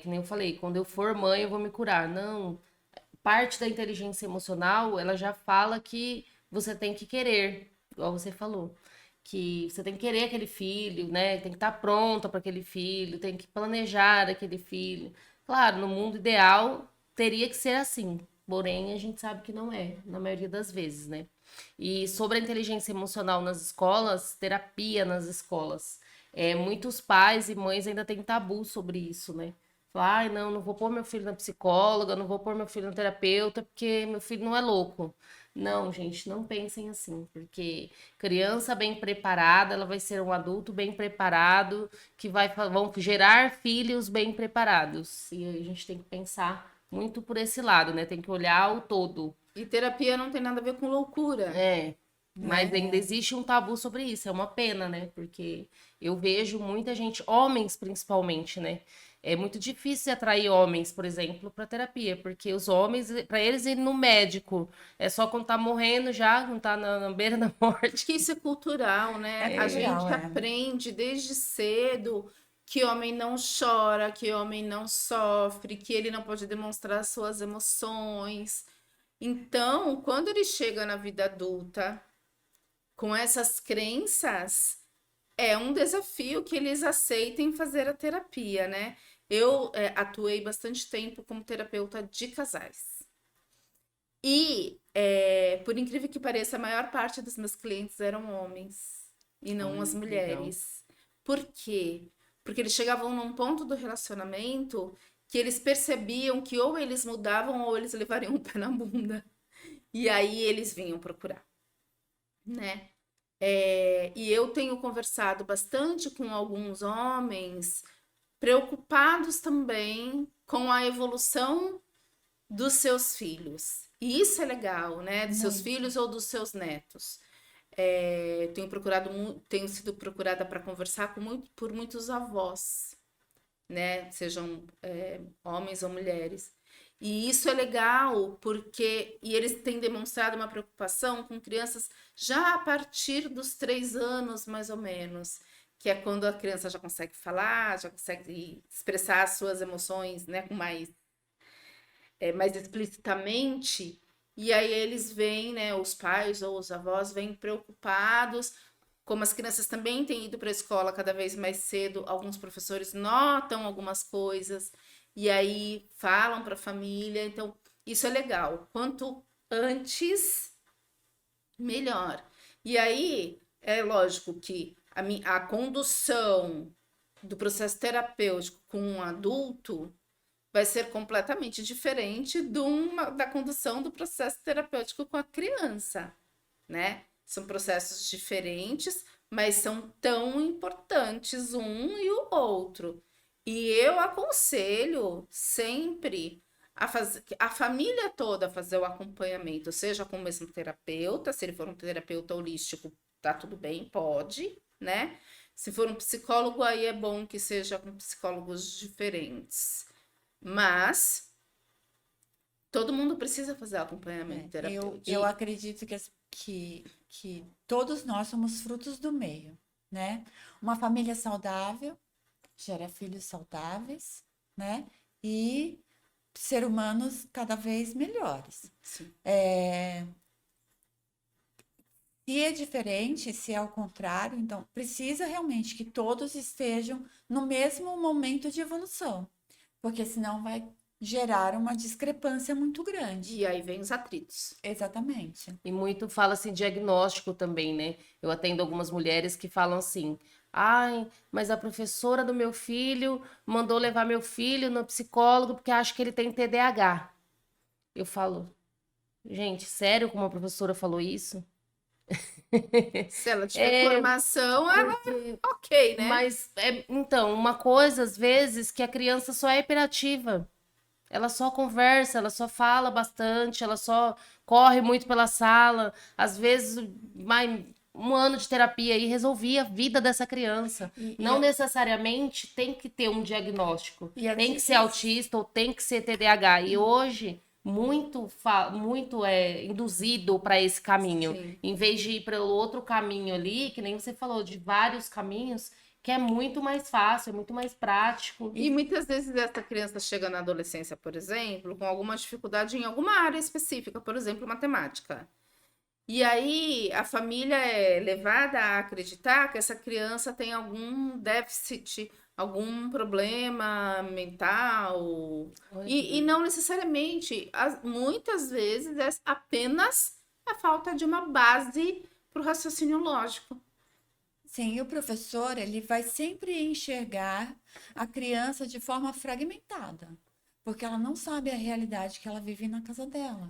que nem eu falei, quando eu for mãe eu vou me curar. Não, parte da inteligência emocional, ela já fala que você tem que querer, igual você falou. Que você tem que querer aquele filho, né? Tem que estar pronta para aquele filho, tem que planejar aquele filho. Claro, no mundo ideal teria que ser assim, porém a gente sabe que não é, na maioria das vezes, né? E sobre a inteligência emocional nas escolas, terapia nas escolas, muitos pais e mães ainda têm tabu sobre isso, né? Falar, ai, não vou pôr meu filho na psicóloga, não vou pôr meu filho no terapeuta, porque meu filho não é louco. Não, gente, não pensem assim, porque criança bem preparada, ela vai ser um adulto bem preparado, que vão gerar filhos bem preparados. E a gente tem que pensar muito por esse lado, né? Tem que olhar o todo. E terapia não tem nada a ver com loucura. Mas ainda existe um tabu sobre isso, é uma pena, né? Porque eu vejo muita gente, homens principalmente, né? É muito difícil atrair homens, por exemplo, para terapia, porque os homens, para eles irem no médico, é só quando tá morrendo já, quando tá na beira da morte. Que isso é cultural, né? A cultural, gente aprende desde cedo que homem não chora, que homem não sofre, que ele não pode demonstrar suas emoções. Então, quando ele chega na vida adulta com essas crenças, é um desafio que eles aceitem fazer a terapia, né? Eu atuei bastante tempo como terapeuta de casais. E, por incrível que pareça, a maior parte dos meus clientes eram homens e não as mulheres. Por quê? Porque eles chegavam num ponto do relacionamento que eles percebiam que ou eles mudavam ou eles levariam o pé na bunda. E aí eles vinham procurar, né? E eu tenho conversado bastante com alguns homens preocupados também com a evolução dos seus filhos. E isso é legal, né? Dos seus filhos ou dos seus netos. Tenho sido procurada para conversar por muitos avós, né? Sejam homens ou mulheres. E isso é legal porque eles têm demonstrado uma preocupação com crianças já a partir dos 3 anos, mais ou menos, que é quando a criança já consegue falar, já consegue expressar as suas emoções, né, com mais explicitamente. E aí eles vêm, né, os pais ou os avós vêm preocupados. Como as crianças também têm ido para a escola cada vez mais cedo, alguns professores notam algumas coisas e aí falam para a família. Então, Isso é legal. Quanto antes, melhor. E aí, é lógico que a condução do processo terapêutico com um adulto vai ser completamente diferente da condução do processo terapêutico com a criança, né? São processos diferentes, mas são tão importantes um e o outro. E eu aconselho sempre a família toda a fazer o acompanhamento, seja com o mesmo terapeuta, se ele for um terapeuta holístico, tá tudo bem, pode, né? Se for um psicólogo, aí é bom que seja com psicólogos diferentes. Mas todo mundo precisa fazer acompanhamento terapêutico. Eu acredito que todos nós somos frutos do meio, né? Uma família saudável gera filhos saudáveis, né? E ser humanos cada vez melhores. Sim. Se é diferente, se é ao contrário, então precisa realmente que todos estejam no mesmo momento de evolução, porque senão vai gerar uma discrepância muito grande. E aí vem os atritos. Exatamente. E muito fala assim, diagnóstico também, né? Eu atendo algumas mulheres que falam assim: ai, mas a professora do meu filho mandou levar meu filho no psicólogo porque acha que ele tem TDAH. Eu falo, gente, sério como a professora falou isso? Se ela tiver formação, ela ok, né? Mas, então, uma coisa, às vezes, que a criança só é hiperativa. Ela só conversa, ela só fala bastante, ela só corre muito pela sala. Às vezes, um ano de terapia aí resolvia a vida dessa criança. Não necessariamente tem que ter um diagnóstico. Tem que ser autista ou tem que ser TDAH. E hoje, muito é induzido para esse caminho. Sim. Em vez de ir para o outro caminho ali, que nem você falou, de vários caminhos, que é muito mais fácil, é muito mais prático. E muitas vezes essa criança chega na adolescência, por exemplo, com alguma dificuldade em alguma área específica, por exemplo, matemática. E aí a família é levada a acreditar que essa criança tem algum déficit, algum problema mental. E não necessariamente. Muitas vezes é apenas a falta de uma base para o raciocínio lógico. Sim, e o professor, ele vai sempre enxergar a criança de forma fragmentada, porque ela não sabe a realidade que ela vive na casa dela.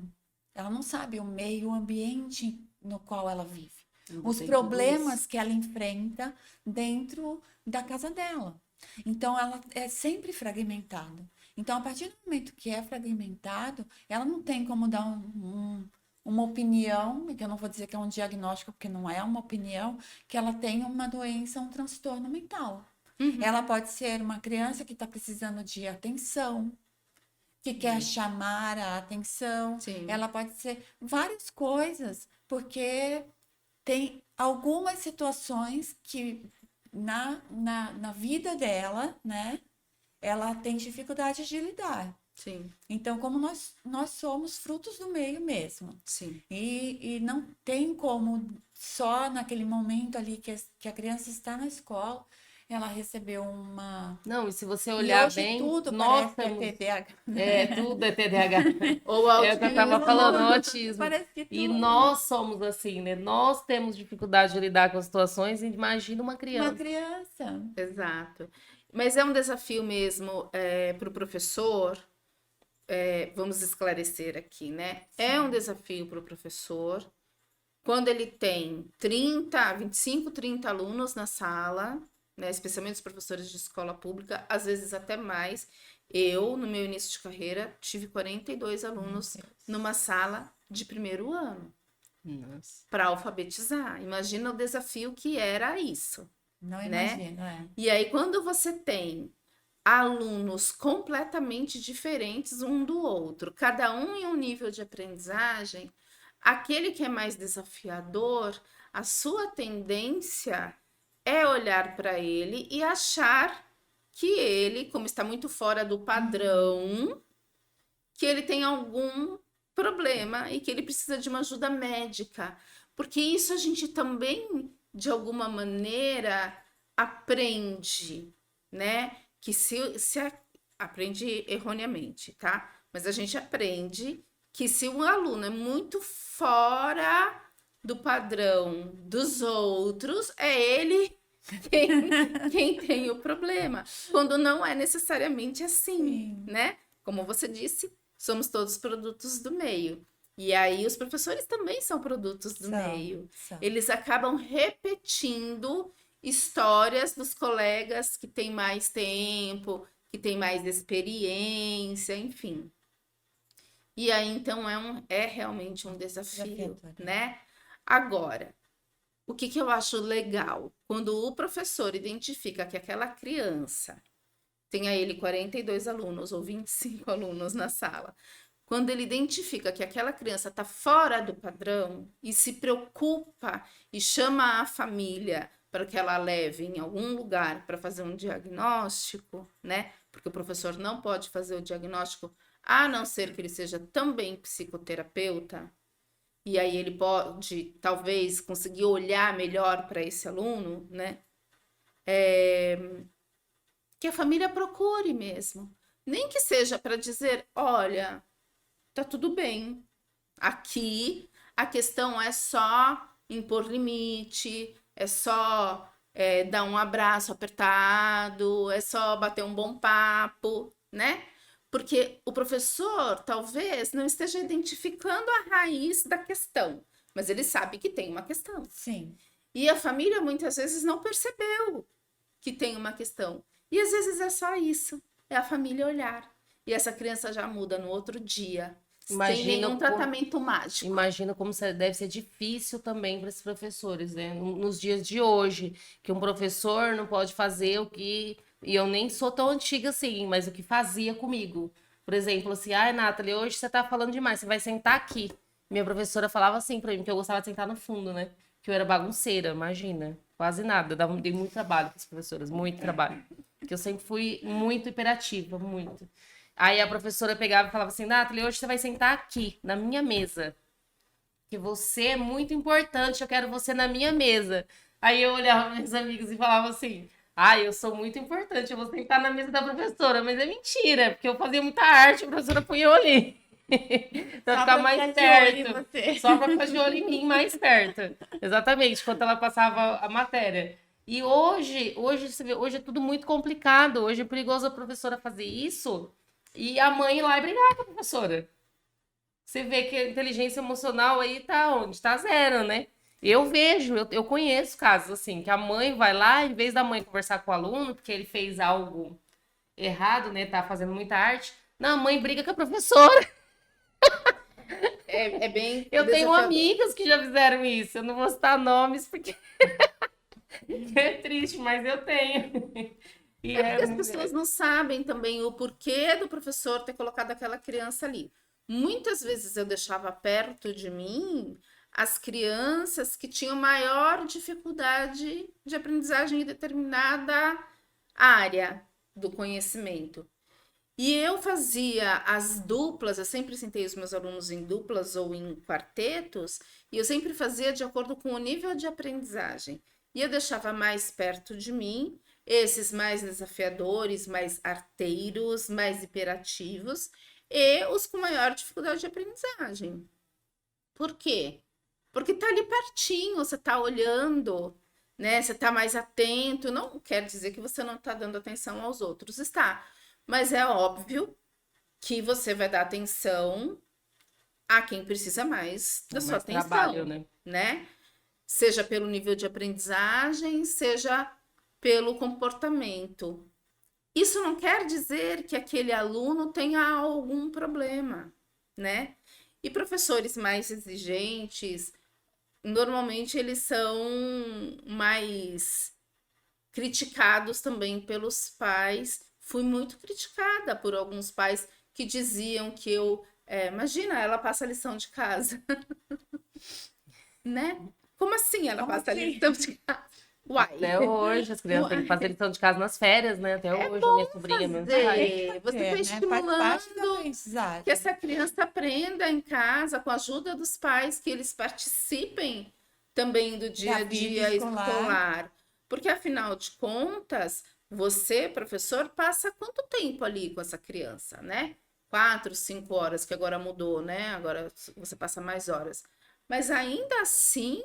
Ela não sabe o meio, o ambiente no qual ela vive. Os problemas que ela enfrenta dentro da casa dela. Então, ela é sempre fragmentada. Então, a partir do momento que é fragmentado, ela não tem como dar uma opinião, que eu não vou dizer que é um diagnóstico, porque não é uma opinião, que ela tem uma doença, um transtorno mental. Ela pode ser uma criança que está precisando de atenção, que quer chamar a atenção. Sim. Ela pode ser várias coisas, porque tem algumas situações que na vida dela, né, ela tem dificuldade de lidar. Sim, Então, como nós somos frutos do meio mesmo. sim. E não tem como só naquele momento ali que a criança está na escola, ela recebeu uma... Não, e se você E olhar hoje bem, tudo nós parece que é temos... TDAH. tudo é TDAH. Ou É o que eu tava falando, o autismo. Parece que E tudo. nós somos assim, né? Nós temos dificuldade de lidar com as situações, imagina uma Uma criança. criança. Exato. Mas é um desafio mesmo para o professor, vamos esclarecer aqui, né? É um desafio para o professor quando ele tem 25, 30 alunos na sala, né? Especialmente os professores de escola pública, às vezes até mais. Eu, no meu início de carreira, tive 42 alunos numa sala de primeiro ano Nossa. para alfabetizar. Imagina o desafio que era isso. Não Né? imagino, é. E aí, quando você tem alunos completamente diferentes um do outro, cada um em um nível de aprendizagem, aquele que é mais desafiador, a sua tendência é olhar para ele e achar que ele, como está muito fora do padrão, que ele tem algum problema e que ele precisa de uma ajuda médica. Porque isso a gente também, de alguma maneira, aprende, né? Que se aprende erroneamente, tá? Mas a gente aprende que se um aluno é muito fora do padrão dos outros, é ele quem tem o problema, quando não é necessariamente assim, Sim. né? Como você disse, somos todos produtos do meio. E aí os professores também são produtos do meio. São. Eles acabam repetindo histórias dos colegas que têm mais tempo, que têm mais experiência, enfim. E aí, então, é realmente um desafio, Desafiador, né? Agora, o que eu acho legal? Quando o professor identifica que aquela criança, tenha ele 42 alunos ou 25 alunos na sala, quando ele identifica que aquela criança está fora do padrão e se preocupa e chama a família para que ela leve em algum lugar para fazer um diagnóstico, né? Porque o professor não pode fazer o diagnóstico a não ser que ele seja também psicoterapeuta, e aí ele pode, talvez, conseguir olhar melhor para esse aluno, né? Que a família procure mesmo. Nem que seja para dizer, olha, tá tudo bem. Aqui a questão é só impor limite, é só dar um abraço apertado, é só bater um bom papo, né? Porque o professor talvez não esteja identificando a raiz da questão, mas ele sabe que tem uma questão. Sim. E a família muitas vezes não percebeu que tem uma questão. E às vezes é só isso, é a família olhar. E essa criança já muda no outro dia, sem nenhum tratamento mágico. Imagina como deve ser difícil também para esses professores, né? Nos dias de hoje, que um professor não pode fazer o que... E eu nem sou tão antiga assim, mas o que fazia comigo. Por exemplo, assim, ai, Nathalie, hoje você tá falando demais, você vai sentar aqui. Minha professora falava assim pra mim, que eu gostava de sentar no fundo, né? Que eu era bagunceira, imagina. Quase nada, dei muito trabalho para as professoras, muito trabalho. Porque eu sempre fui muito hiperativa, muito. Aí a professora pegava e falava assim, Nathalie, hoje você vai sentar aqui, na minha mesa. Que você é muito importante, eu quero você na minha mesa. Aí eu olhava meus amigos e falava assim, eu sou muito importante, eu vou sentar na mesa da professora. Mas é mentira, porque eu fazia muita arte, a professora punha eu ali. Pra ficar mais perto. Só pra ficar de olho em mim mais perto. Exatamente, quando ela passava a matéria. E hoje você vê, hoje é tudo muito complicado. Hoje é perigoso a professora fazer isso e a mãe ir lá e brigar com a professora. Você vê que a inteligência emocional aí tá onde? Tá zero, né? Eu vejo, eu conheço casos assim, que a mãe vai lá, em vez da mãe conversar com o aluno, porque ele fez algo errado, né? Tá fazendo muita arte. Não, a mãe briga com a professora. É bem Eu tenho desafiador. amigas que já fizeram isso. Eu não vou citar nomes porque é triste, mas eu tenho. E Porque as pessoas não sabem também o porquê do professor ter colocado aquela criança ali. Muitas vezes eu deixava perto de mim as crianças que tinham maior dificuldade de aprendizagem em determinada área do conhecimento. E eu fazia as duplas, eu sempre sentei os meus alunos em duplas ou em quartetos, e eu sempre fazia de acordo com o nível de aprendizagem. E eu deixava mais perto de mim esses mais desafiadores, mais arteiros, mais hiperativos, e os com maior dificuldade de aprendizagem. Por quê? Porque tá ali pertinho, você tá olhando, né? Você tá mais atento. Não quer dizer que você não tá dando atenção aos outros, está. Mas é óbvio que você vai dar atenção a quem precisa mais da sua atenção, trabalho, né? Seja pelo nível de aprendizagem, seja pelo comportamento. Isso não quer dizer que aquele aluno tenha algum problema, né? E professores mais exigentes, normalmente eles são mais criticados também pelos pais. Fui muito criticada por alguns pais que diziam que imagina, ela passa a lição de casa. Né? Como assim ela passa a lição de casa? Uai. Até hoje, as crianças têm que fazer lição de casa nas férias, né? Até hoje, a minha sobrinha mesmo faz. Você está estimulando que essa criança aprenda em casa, com a ajuda dos pais, que eles participem também do dia a dia escolar. Porque, afinal de contas, você, professor, passa quanto tempo ali com essa criança, né? 4, 5 horas, que agora mudou, né? Agora você passa mais horas. Mas ainda assim,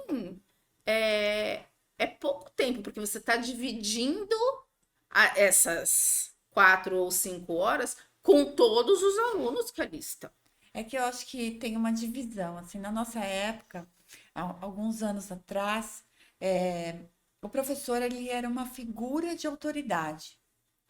é pouco tempo, porque você está dividindo essas 4 ou 5 horas com todos os alunos que ali estão. É que eu acho que tem uma divisão, assim, na nossa época, alguns anos atrás, o professor, ele era uma figura de autoridade,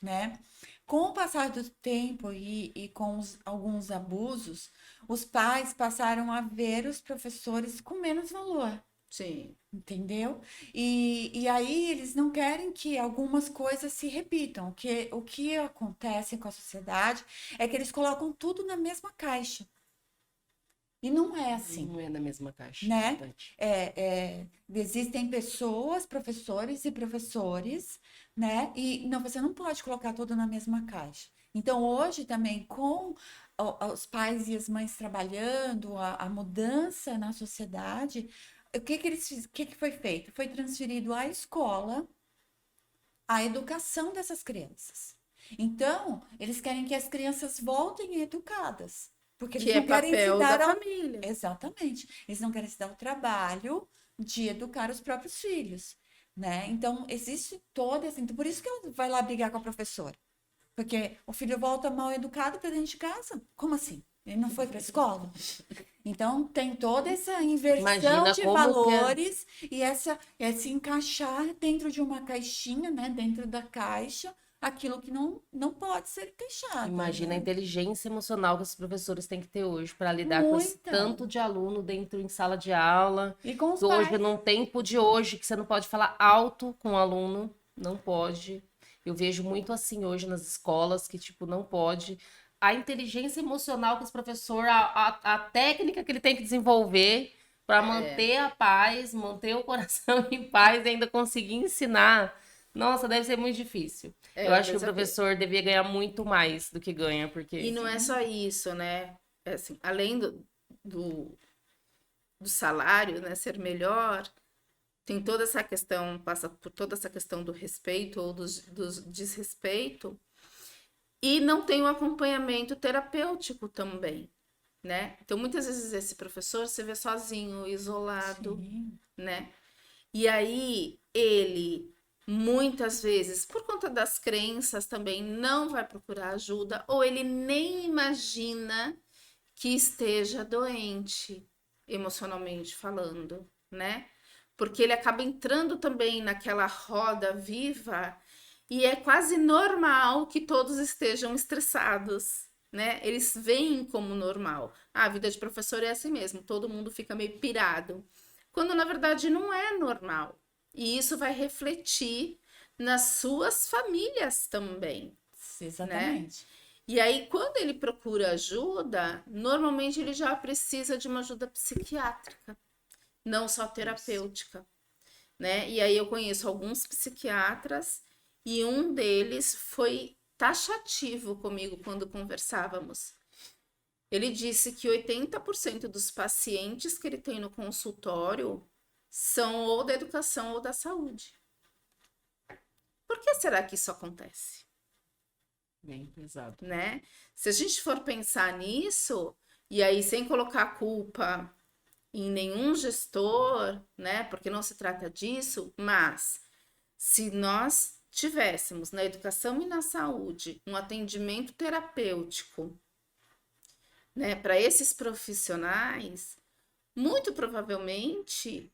né? Com o passar do tempo e com alguns abusos, os pais passaram a ver os professores com menos valor. Sim. Entendeu? E aí eles não querem que algumas coisas se repitam. O que acontece com a sociedade é que eles colocam tudo na mesma caixa. E não é assim, Não é na mesma caixa. né? Verdade. Existem pessoas, professores e professores, né? E não, você não pode colocar tudo na mesma caixa. Então, hoje também, com os pais e as mães trabalhando, a mudança na sociedade, o que que foi feito? Foi transferido à escola a educação dessas crianças. Então, eles querem que as crianças voltem educadas, porque eles Que é não querem se papel dar da ao... família. Exatamente. Eles não querem se dar o trabalho de educar os próprios filhos, né? Então, existe toda essa... Então, por isso que ela vai lá brigar com a professora. Porque o filho volta mal educado para dentro de casa. Como assim? Ele não foi para a escola? Então, tem toda essa inversão Imagina de como que valores e esse encaixar dentro de uma caixinha, né? Dentro da caixa, aquilo que não pode ser encaixado, Imagina a né? inteligência emocional que os professores têm que ter hoje para lidar com esse Muita. tanto de aluno dentro em sala de aula. E com os Hoje, pais. num tempo de hoje, que você não pode falar alto com o aluno, não pode. Eu vejo muito assim hoje nas escolas, que, tipo, não pode. A inteligência emocional que esse professor, a técnica que ele tem que desenvolver para manter a paz, manter o coração em paz e ainda conseguir ensinar. Nossa, deve ser muito difícil. Eu acho que o professor devia ganhar muito mais do que ganha, porque... E não é só isso, né? É assim, além do salário, né, ser melhor, tem toda essa questão, passa por toda essa questão do respeito ou do desrespeito, e não tem o acompanhamento terapêutico também, né? Então, muitas vezes esse professor se vê sozinho, isolado, Sim. né? E aí ele, muitas vezes, por conta das crenças também, não vai procurar ajuda, ou ele nem imagina que esteja doente, emocionalmente falando, né? Porque ele acaba entrando também naquela roda viva e é quase normal que todos estejam estressados, né? Eles veem como normal. A vida de professor é assim mesmo, todo mundo fica meio pirado. Quando na verdade não é normal. E isso vai refletir nas suas famílias também, né? Exatamente. E aí, quando ele procura ajuda, normalmente ele já precisa de uma ajuda psiquiátrica, não só terapêutica, né? E aí eu conheço alguns psiquiatras e um deles foi taxativo comigo quando conversávamos. Ele disse que 80% dos pacientes que ele tem no consultório são ou da educação ou da saúde. Por que será que isso acontece? Bem pesado. Né? Se a gente for pensar nisso, e aí sem colocar a culpa em nenhum gestor, né? Porque não se trata disso, mas se nós tivéssemos na educação e na saúde um atendimento terapêutico, né, para esses profissionais, muito provavelmente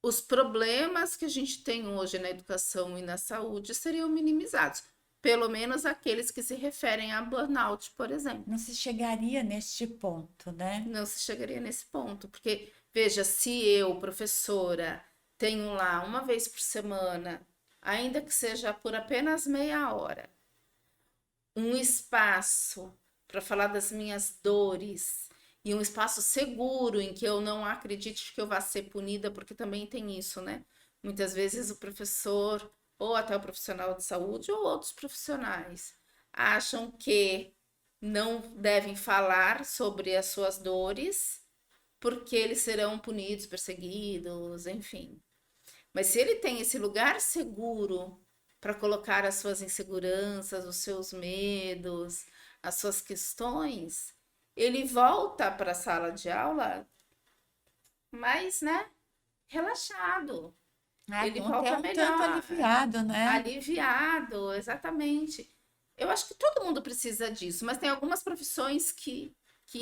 os problemas que a gente tem hoje na educação e na saúde seriam minimizados. Pelo menos aqueles que se referem a burnout, por exemplo. Não se chegaria neste ponto, né? Não se chegaria nesse ponto, porque, veja, se eu, professora, tenho lá uma vez por semana, ainda que seja por apenas meia hora, um espaço para falar das minhas dores e um espaço seguro em que eu não acredite que eu vá ser punida, porque também tem isso, né? Muitas vezes o professor ou até o profissional de saúde ou outros profissionais acham que não devem falar sobre as suas dores porque eles serão punidos, perseguidos, enfim. Mas se ele tem esse lugar seguro para colocar as suas inseguranças, os seus medos, as suas questões, ele volta para a sala de aula mais, né, relaxado. Ele Até volta um melhor. tanto aliviado, né? Aliviado, exatamente. Eu acho que todo mundo precisa disso, mas tem algumas profissões que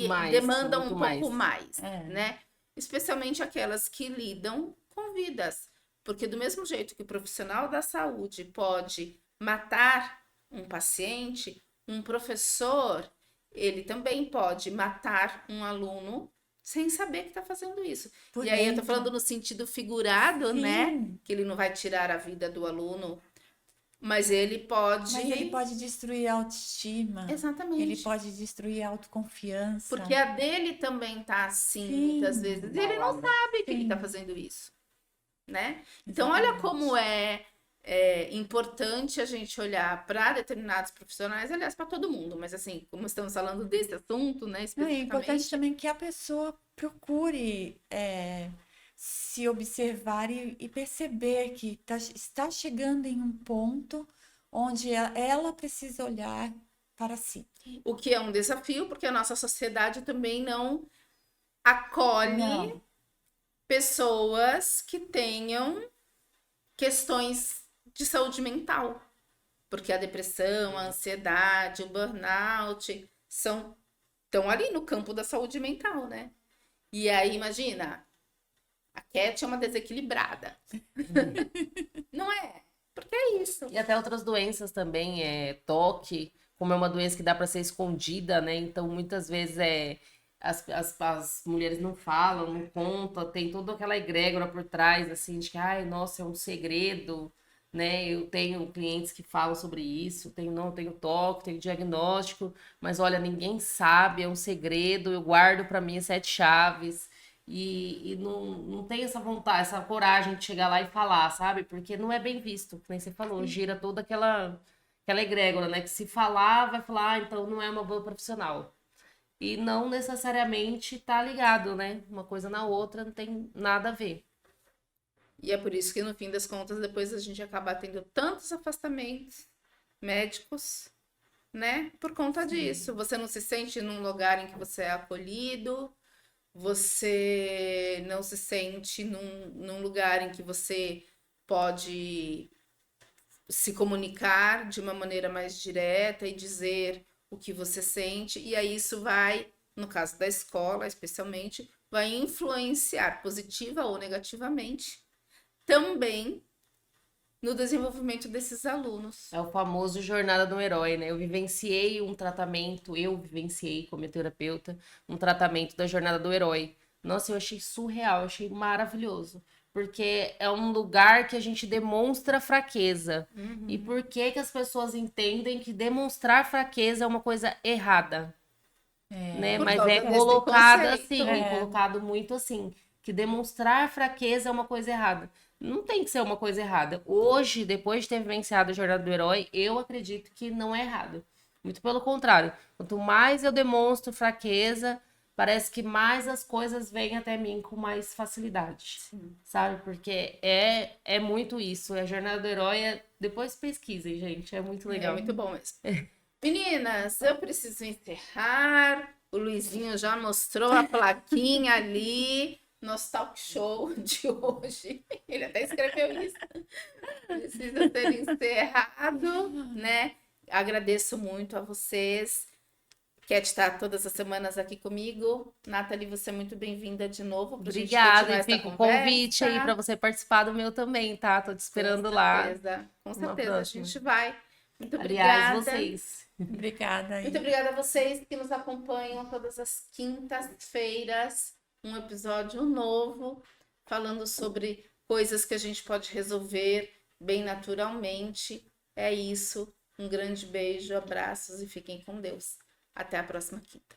Mais, demandam muito um pouco mais. mais, É. né? Especialmente aquelas que lidam com vidas. Porque do mesmo jeito que o profissional da saúde pode matar um paciente, um professor, ele também pode matar um aluno sem saber que está fazendo isso. Por E aí eu tô dentro. falando no sentido figurado, né? Sim. Que ele não vai tirar a vida do aluno, mas ele pode. Mas ele pode destruir a autoestima. Exatamente. Ele pode destruir a autoconfiança. Porque a dele também tá assim, Sim. muitas vezes. E ele não sabe que ele Sim. tá fazendo isso, né? Então, olha como é importante a gente olhar para determinados profissionais, aliás, para todo mundo, mas assim, como estamos falando desse assunto, né, É especificamente, importante também que a pessoa procure se observar e perceber que está chegando em um ponto onde ela precisa olhar para si. o que é um desafio, porque a nossa sociedade também não acolhe Não. pessoas que tenham questões de saúde mental. Porque a depressão, a ansiedade, o burnout estão ali no campo da saúde mental, né? E aí, imagina, a Cat é uma desequilibrada. Não é? Porque é isso. E até outras doenças também, toque, como é uma doença que dá para ser escondida, né? Então, muitas vezes as mulheres não falam, não contam, tem toda aquela egrégora por trás, assim, de que, ai, nossa, é um segredo, né? Eu tenho clientes que falam sobre isso, tenho toque, tenho diagnóstico, mas olha, ninguém sabe, é um segredo, eu guardo para mim 7 chaves. E não tem essa vontade, essa coragem de chegar lá e falar, sabe? Porque não é bem visto, como você falou, gira toda aquela egrégora, né? Que se falar, vai falar, ah, então não é uma boa profissional. E não necessariamente tá ligado, né? Uma coisa na outra não tem nada a ver. E é por isso que, no fim das contas, depois a gente acaba tendo tantos afastamentos médicos, né? Por conta disso. Você não se sente num lugar em que você é acolhido, você não se sente num lugar em que você pode se comunicar de uma maneira mais direta e dizer o que você sente, e aí isso vai, no caso da escola especialmente, vai influenciar positiva ou negativamente também no desenvolvimento desses alunos. É o famoso jornada do herói, né? Eu vivenciei como terapeuta, um tratamento da jornada do herói. Nossa, eu achei surreal, eu achei maravilhoso. Porque é um lugar que a gente demonstra fraqueza. E por que que as pessoas entendem que demonstrar fraqueza é uma coisa errada? Né? Por Mas causa é desse colocado conceito. assim, colocado muito assim, que demonstrar fraqueza é uma coisa errada. Não tem que ser uma coisa errada. Hoje, depois de ter vivenciado a jornada do herói, eu acredito que não é errado. Muito pelo contrário. Quanto mais eu demonstro fraqueza, parece que mais as coisas vêm até mim com mais facilidade. Sabe? Porque é muito isso. A jornada do herói depois pesquisem, gente. É muito legal. É muito bom mesmo. Meninas, eu preciso encerrar. O Luizinho já mostrou a plaquinha ali. Nosso talk show de hoje. Ele até escreveu isso. Precisa ser encerrado, né? Agradeço muito a vocês. Cat está todas as semanas aqui comigo. Nathalie, você é muito bem-vinda de novo. Pra gente Obrigada, continuar e essa fica o conversa. convite aí para você participar do meu também, tá? Tô te esperando lá. Com Uma certeza, a próxima. gente vai. Muito Aliás, obrigada. vocês. Obrigada aí. Muito obrigada a vocês que nos acompanham todas as quintas-feiras. Um episódio novo falando sobre coisas que a gente pode resolver bem naturalmente. É isso. Um grande beijo, abraços e fiquem com Deus. Até a próxima quinta.